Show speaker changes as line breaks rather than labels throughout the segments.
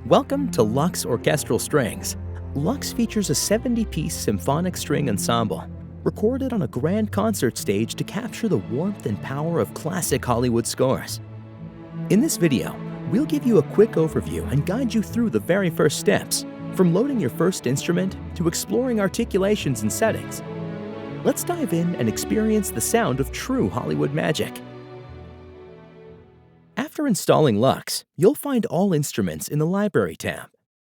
Welcome to LUX Orchestral Strings. LUX features a 70-piece symphonic string ensemble, recorded on a grand concert stage to capture the warmth and power of classic Hollywood scores. In this video, we'll give you a quick overview and guide you through the very first steps, from loading your first instrument to exploring articulations and settings. Let's dive in and experience the sound of true Hollywood magic. After installing LUX, you'll find all instruments in the Library tab.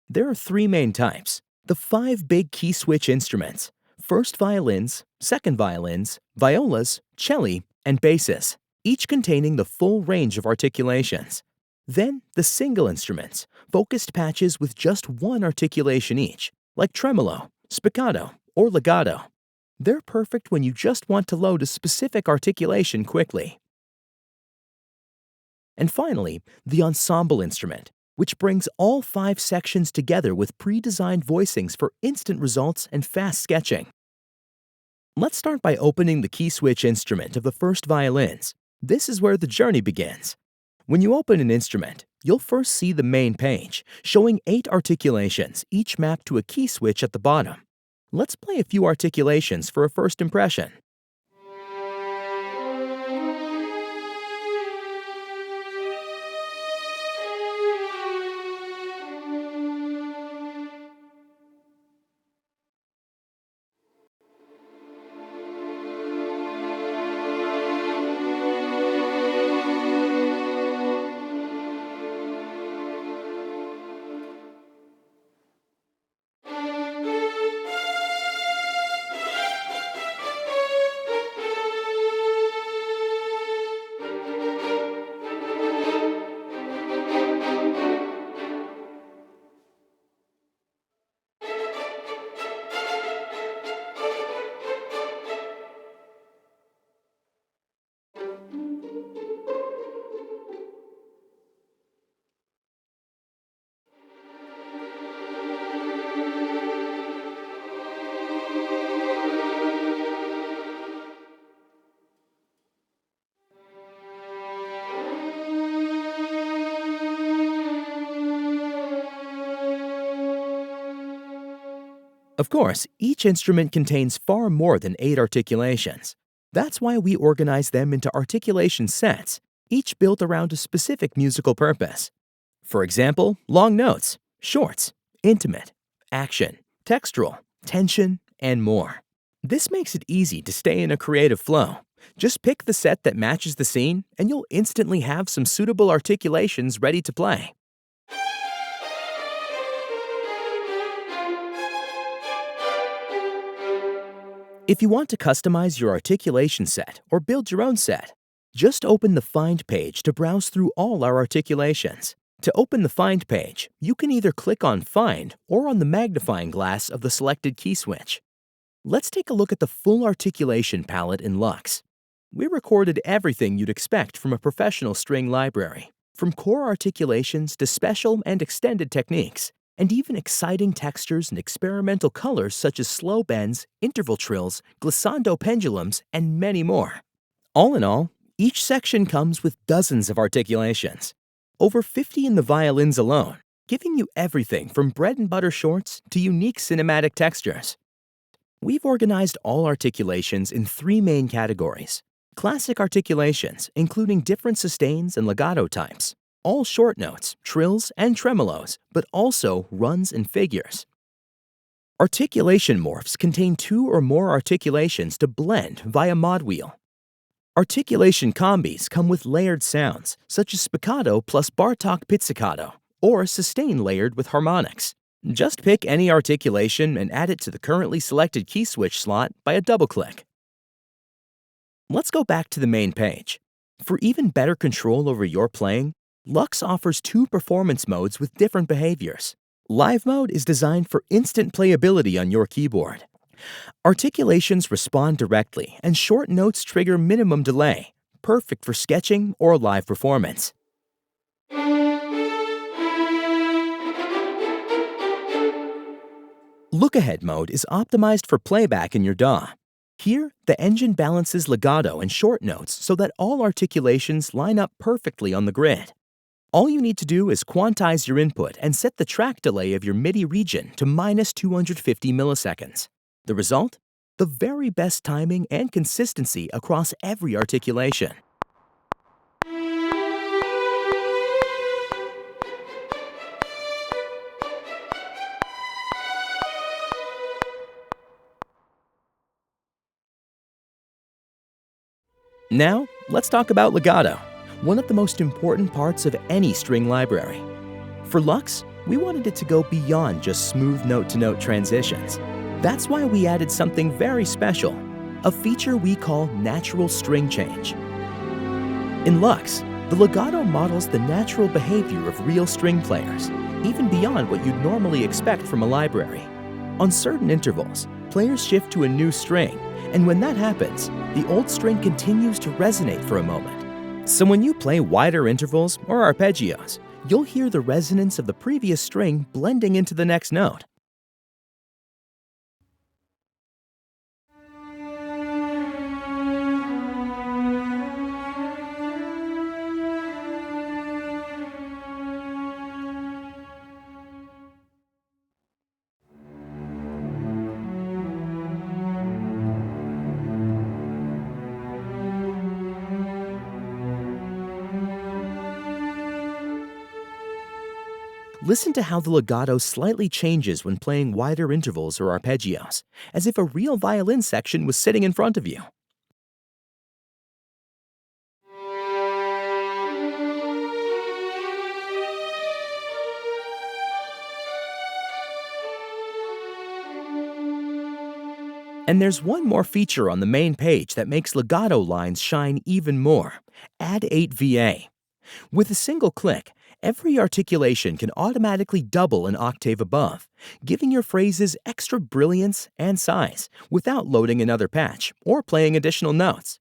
There are three main types: the 5 big key switch instruments, first violins, second violins, violas, celli, and basses, each containing the full range of articulations. Then, the single instruments, focused patches with just one articulation each, like tremolo, spiccato, or legato. They're perfect when you just want to load a specific articulation quickly. And finally, the Ensemble Instrument, which brings all 5 sections together with pre-designed voicings for instant results and fast sketching. Let's start by opening the key switch instrument of the first violins. This is where the journey begins. When you open an instrument, you'll first see the main page, showing 8 articulations, each mapped to a key switch at the bottom. Let's play a few articulations for a first impression. Of course, each instrument contains far more than 8 articulations. That's why we organize them into articulation sets, each built around a specific musical purpose. For example, long notes, shorts, intimate, action, textural, tension, and more. This makes it easy to stay in a creative flow. Just pick the set that matches the scene, and you'll instantly have some suitable articulations ready to play. If you want to customize your articulation set or build your own set, just open the Find page to browse through all our articulations. To open the Find page, you can either click on Find or on the magnifying glass of the selected key switch. Let's take a look at the full articulation palette in LUX. We recorded everything you'd expect from a professional string library, from core articulations to special and extended techniques, and even exciting textures and experimental colors such as slow bends, interval trills, glissando pendulums, and many more. All in all, each section comes with dozens of articulations, over 50 in the violins alone, giving you everything from bread-and-butter shorts to unique cinematic textures. We've organized all articulations in 3 main categories: classic articulations, including different sustains and legato types, all short notes, trills, and tremolos, but also runs and figures. Articulation morphs contain 2 or more articulations to blend via mod wheel. Articulation combis come with layered sounds, such as spiccato plus Bartok pizzicato, or sustain layered with harmonics. Just pick any articulation and add it to the currently selected key switch slot by a double-click. Let's go back to the main page. For even better control over your playing, LUX offers 2 performance modes with different behaviors. Live mode is designed for instant playability on your keyboard. Articulations respond directly, and short notes trigger minimum delay, perfect for sketching or live performance. Look-ahead mode is optimized for playback in your DAW. Here, the engine balances legato and short notes so that all articulations line up perfectly on the grid. All you need to do is quantize your input and set the track delay of your MIDI region to minus 250 milliseconds. The result? The very best timing and consistency across every articulation. Now, let's talk about legato, one of the most important parts of any string library. For LUX, we wanted it to go beyond just smooth note-to-note transitions. That's why we added something very special, a feature we call natural string change. In LUX, the legato models the natural behavior of real string players, even beyond what you'd normally expect from a library. On certain intervals, players shift to a new string, and when that happens, the old string continues to resonate for a moment. So when you play wider intervals or arpeggios, you'll hear the resonance of the previous string blending into the next note. Listen to how the legato slightly changes when playing wider intervals or arpeggios, as if a real violin section was sitting in front of you. And there's one more feature on the main page that makes legato lines shine even more. Add 8VA. With a single click, every articulation can automatically double an octave above, giving your phrases extra brilliance and size without loading another patch or playing additional notes.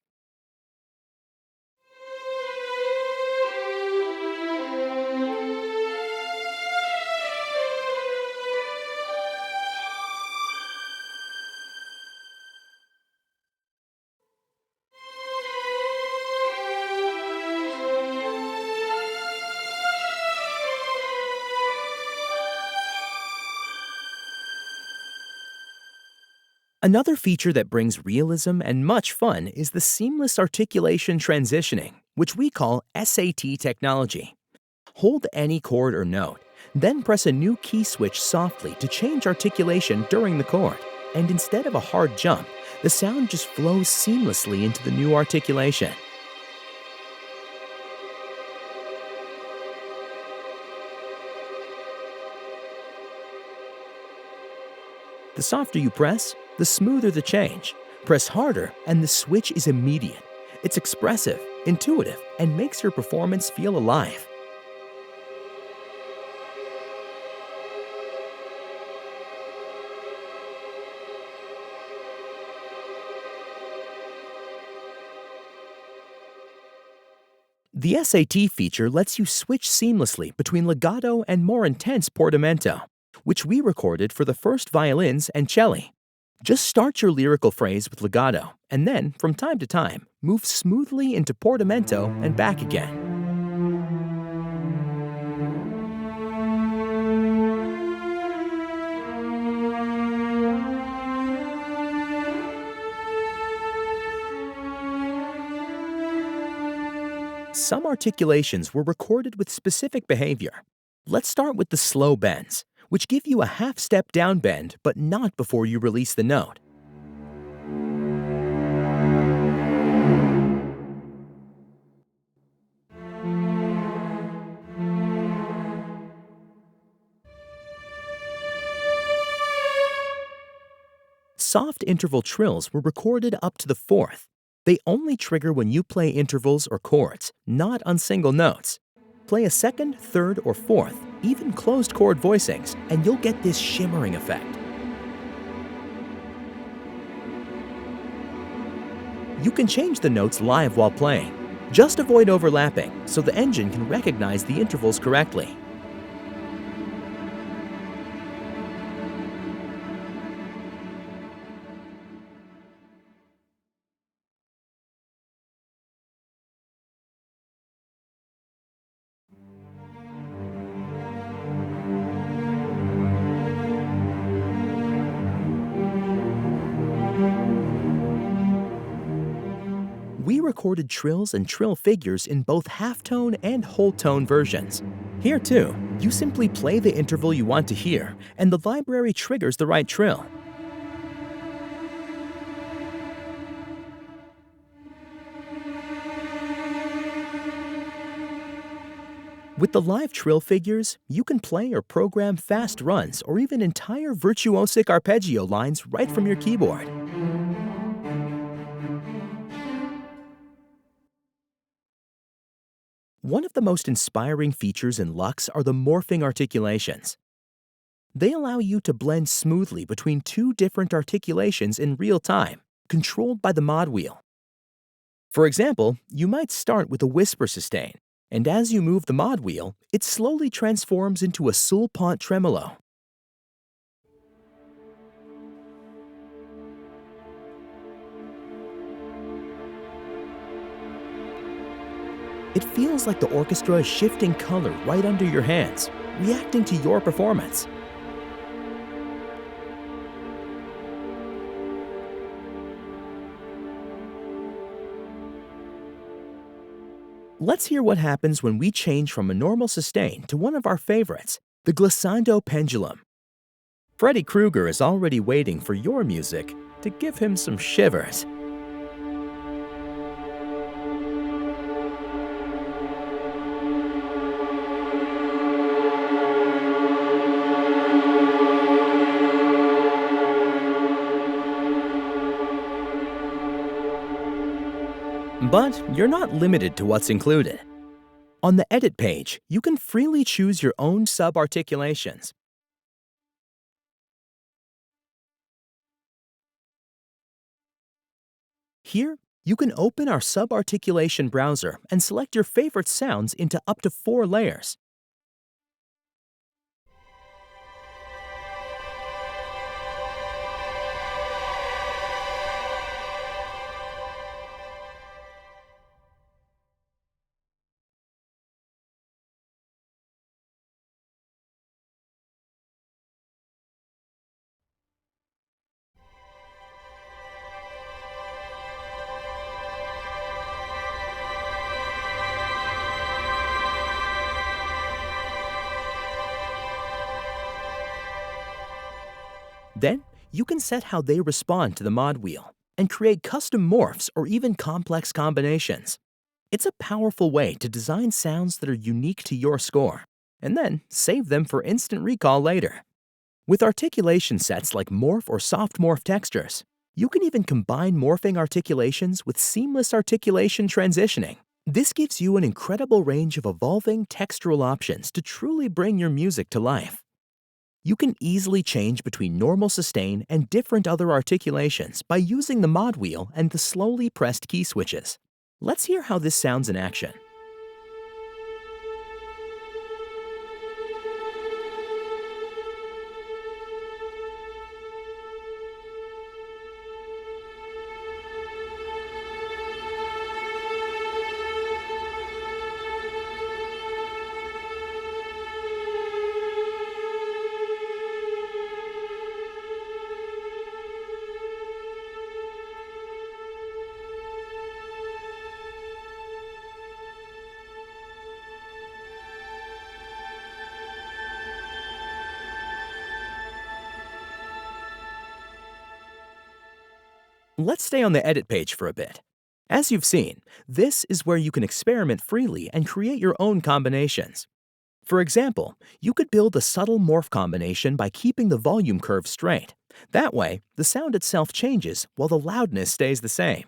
Another feature that brings realism and much fun is the seamless articulation transitioning, which we call SAT technology. Hold any chord or note, then press a new key switch softly to change articulation during the chord. And instead of a hard jump, the sound just flows seamlessly into the new articulation. The softer you press, the smoother the change. Press harder, and the switch is immediate. It's expressive, intuitive, and makes your performance feel alive. The SAT feature lets you switch seamlessly between legato and more intense portamento, which we recorded for the first violins and celli. Just start your lyrical phrase with legato, and then, from time to time, move smoothly into portamento and back again. Some articulations were recorded with specific behavior. Let's start with the slow bends, which give you a half-step down bend, but not before you release the note. Soft interval trills were recorded up to the fourth. They only trigger when you play intervals or chords, not on single notes. Play a second, third, or fourth, even closed chord voicings, and you'll get this shimmering effect. You can change the notes live while playing. Just avoid overlapping so the engine can recognize the intervals correctly. pre-recorded trills and trill figures in both halftone and whole tone versions. Here too, you simply play the interval you want to hear, and the library triggers the right trill. With the live trill figures, you can play or program fast runs or even entire virtuosic arpeggio lines right from your keyboard. One of the most inspiring features in LUX are the morphing articulations. They allow you to blend smoothly between two different articulations in real time, controlled by the mod wheel. For example, you might start with a whisper sustain, and as you move the mod wheel, it slowly transforms into a sul pont tremolo. It feels like the orchestra is shifting color right under your hands, reacting to your performance. Let's hear what happens when we change from a normal sustain to one of our favorites, the glissando pendulum. Freddy Krueger is already waiting for your music to give him some shivers. But you're not limited to what's included. On the Edit page, you can freely choose your own sub-articulations. Here, you can open our sub-articulation browser and select your favorite sounds into up to 4 layers. Then, you can set how they respond to the mod wheel and create custom morphs or even complex combinations. It's a powerful way to design sounds that are unique to your score, and then save them for instant recall later. With articulation sets like Morph or Soft Morph textures, you can even combine morphing articulations with seamless articulation transitioning. This gives you an incredible range of evolving textural options to truly bring your music to life. You can easily change between normal sustain and different other articulations by using the mod wheel and the slowly pressed key switches. Let's hear how this sounds in action. Let's stay on the Edit page for a bit. As you've seen, this is where you can experiment freely and create your own combinations. For example, you could build a subtle morph combination by keeping the volume curve straight. That way, the sound itself changes while the loudness stays the same.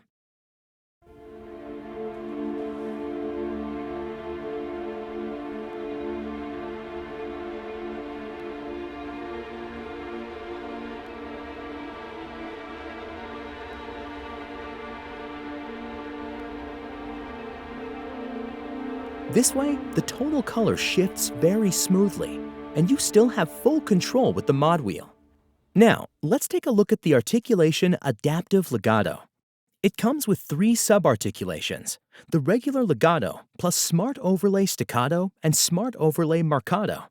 This way, the tonal color shifts very smoothly, and you still have full control with the mod wheel. Now, let's take a look at the articulation Adaptive Legato. It comes with 3 sub-articulations, the regular legato plus Smart Overlay Staccato and Smart Overlay Marcato.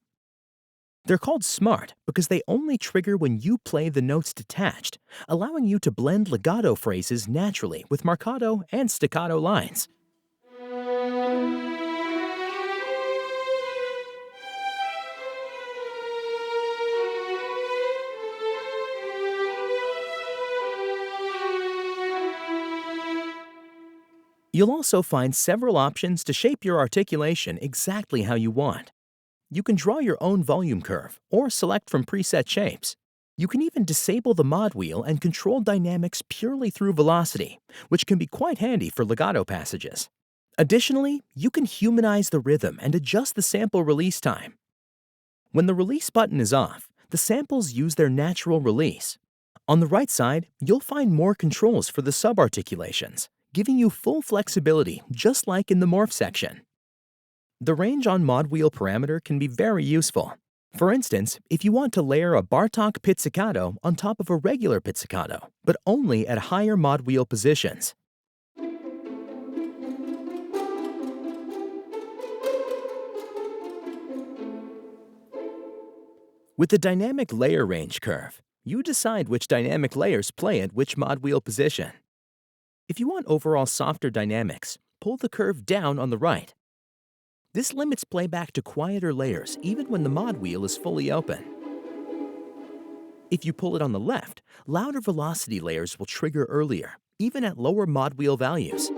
They're called smart because they only trigger when you play the notes detached, allowing you to blend legato phrases naturally with marcato and staccato lines. You'll also find several options to shape your articulation exactly how you want. You can draw your own volume curve or select from preset shapes. You can even disable the mod wheel and control dynamics purely through velocity, which can be quite handy for legato passages. Additionally, you can humanize the rhythm and adjust the sample release time. When the release button is off, the samples use their natural release. On the right side, you'll find more controls for the subarticulations, giving you full flexibility just like in the Morph section. The range on mod wheel parameter can be very useful. For instance, if you want to layer a Bartók pizzicato on top of a regular pizzicato, but only at higher mod wheel positions. With the dynamic layer range curve, you decide which dynamic layers play at which mod wheel position. If you want overall softer dynamics, pull the curve down on the right. This limits playback to quieter layers even when the mod wheel is fully open. If you pull it on the left, louder velocity layers will trigger earlier, even at lower mod wheel values.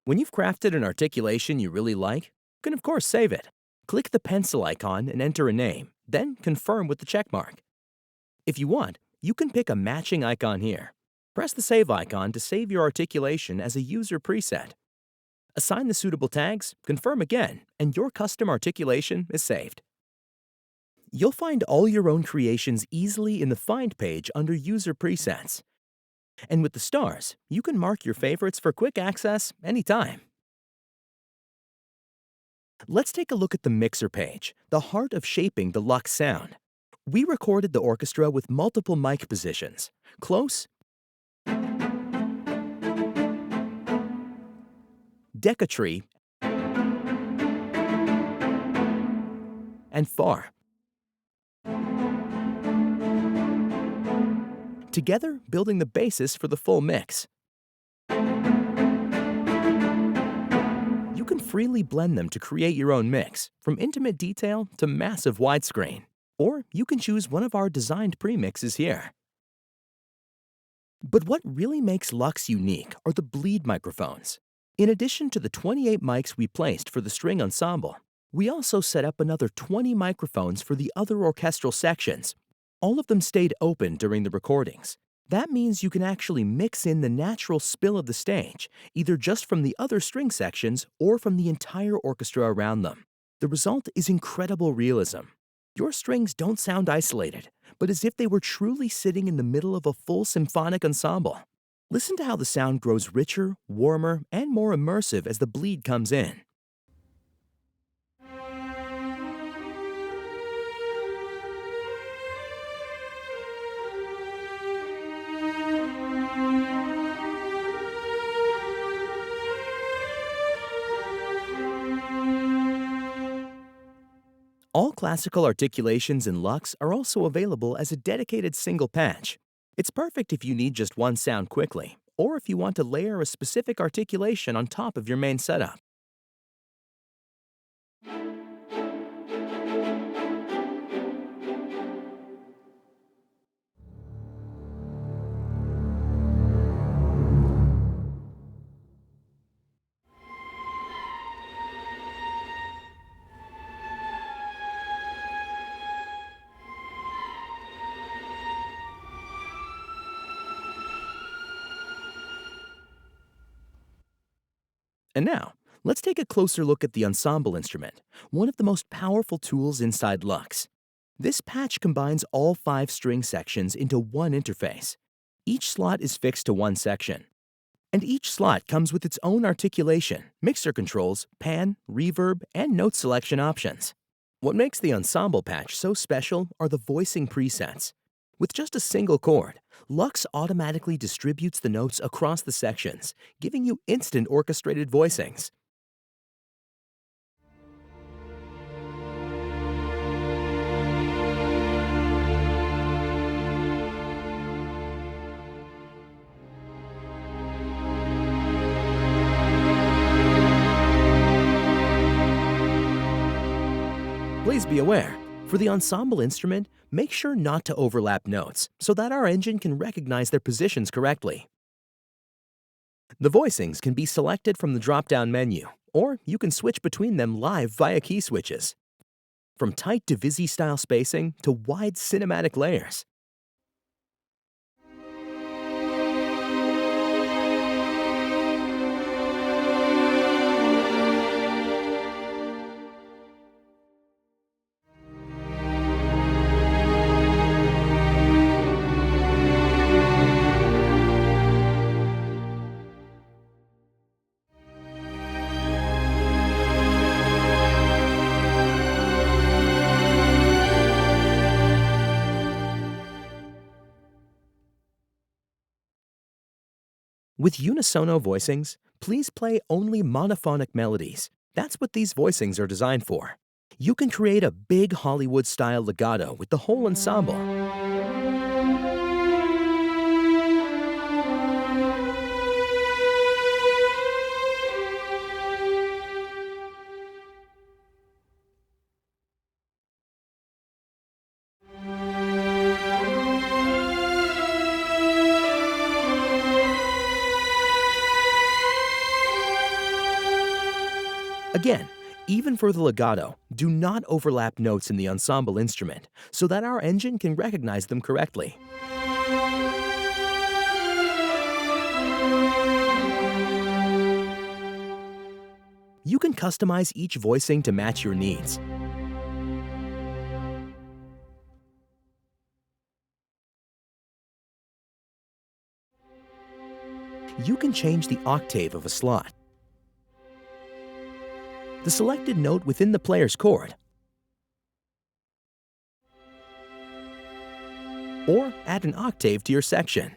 When you've crafted an articulation you really like, you can of course save it. Click the pencil icon and enter a name, then confirm with the checkmark. If you want, you can pick a matching icon here. Press the save icon to save your articulation as a user preset. Assign the suitable tags, confirm again, and your custom articulation is saved. You'll find all your own creations easily in the Find page under User Presets. And with the stars, you can mark your favorites for quick access anytime. Let's take a look at the Mixer page, the heart of shaping the LUX sound. We recorded the orchestra with multiple mic positions, close, decatri, and far. Together, building the basis for the full mix. You can freely blend them to create your own mix, from intimate detail to massive widescreen. Or you can choose one of our designed premixes here. But what really makes LUX unique are the bleed microphones. In addition to the 28 mics we placed for the string ensemble, we also set up another 20 microphones for the other orchestral sections. All of them stayed open during the recordings. That means you can actually mix in the natural spill of the stage, either just from the other string sections or from the entire orchestra around them. The result is incredible realism. Your strings don't sound isolated, but as if they were truly sitting in the middle of a full symphonic ensemble. Listen to how the sound grows richer, warmer, and more immersive as the bleed comes in. All classical articulations in LUX are also available as a dedicated single patch. It's perfect if you need just one sound quickly, or if you want to layer a specific articulation on top of your main setup. And now, let's take a closer look at the Ensemble Instrument, one of the most powerful tools inside LUX. This patch combines all 5 string sections into one interface. Each slot is fixed to one section. And each slot comes with its own articulation, mixer controls, pan, reverb, and note selection options. What makes the Ensemble patch so special are the voicing presets. With just a single chord, LUX automatically distributes the notes across the sections, giving you instant orchestrated voicings. Please be aware, for the ensemble instrument, make sure not to overlap notes so that our engine can recognize their positions correctly. The voicings can be selected from the drop-down menu, or you can switch between them live via key switches. From tight Divisi-style spacing to wide cinematic layers. With unisono voicings, please play only monophonic melodies. That's what these voicings are designed for. You can create a big Hollywood-style legato with the whole ensemble. Again, even for the legato, do not overlap notes in the ensemble instrument so that our engine can recognize them correctly. You can customize each voicing to match your needs. You can change the octave of a slot, the selected note within the player's chord, or add an octave to your section.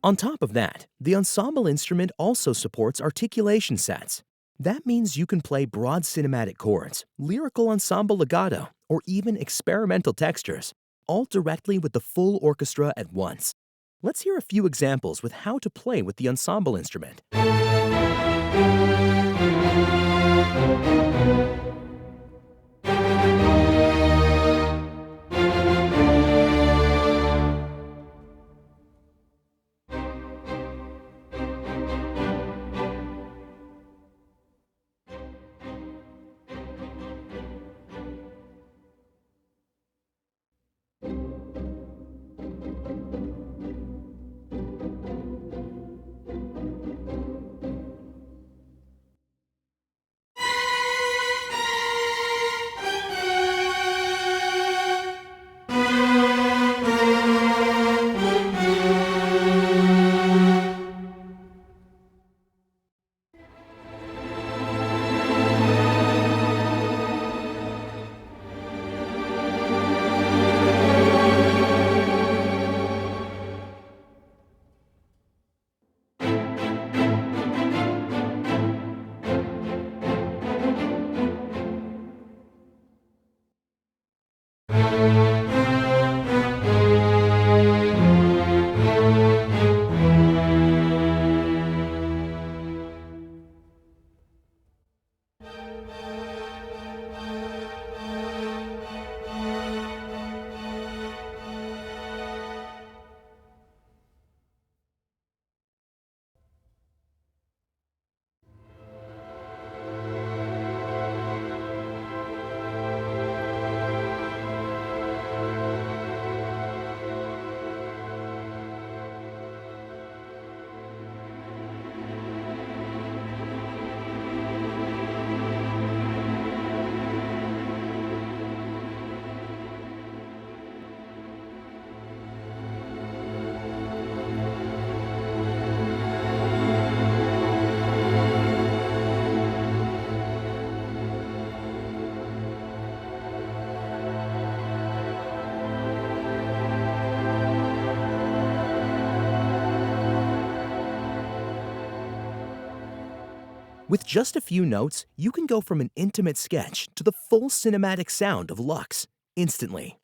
On top of that, the ensemble instrument also supports articulation sets. That means you can play broad cinematic chords, lyrical ensemble legato, or even experimental textures, all directly with the full orchestra at once. Let's hear a few examples with how to play with the ensemble instrument. With just a few notes, you can go from an intimate sketch to the full cinematic sound of LUX instantly.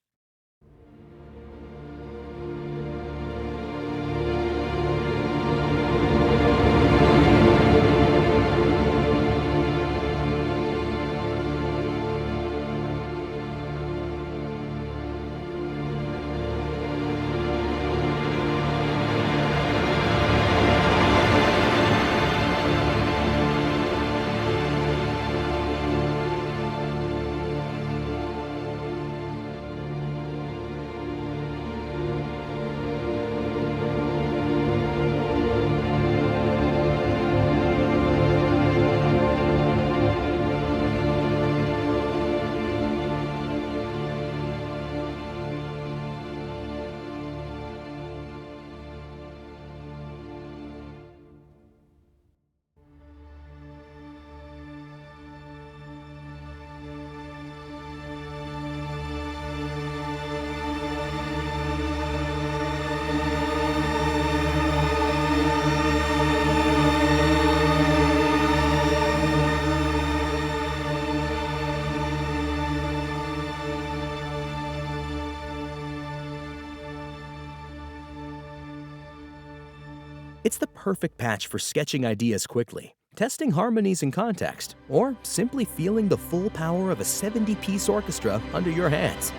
It's the perfect patch for sketching ideas quickly, testing harmonies in context, or simply feeling the full power of a 70-piece orchestra under your hands.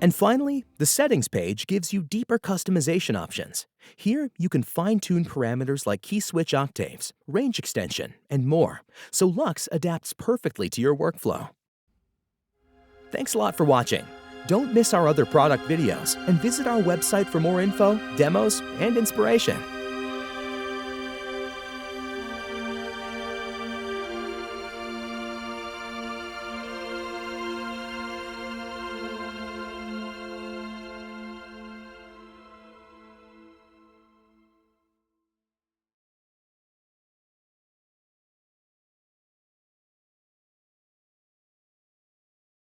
And finally, the Settings page gives you deeper customization options. Here, you can fine-tune parameters like key switch octaves, range extension, and more, so LUX adapts perfectly to your workflow. Thanks a lot for watching. Don't miss our other product videos, and visit our website for more info, demos, and inspiration.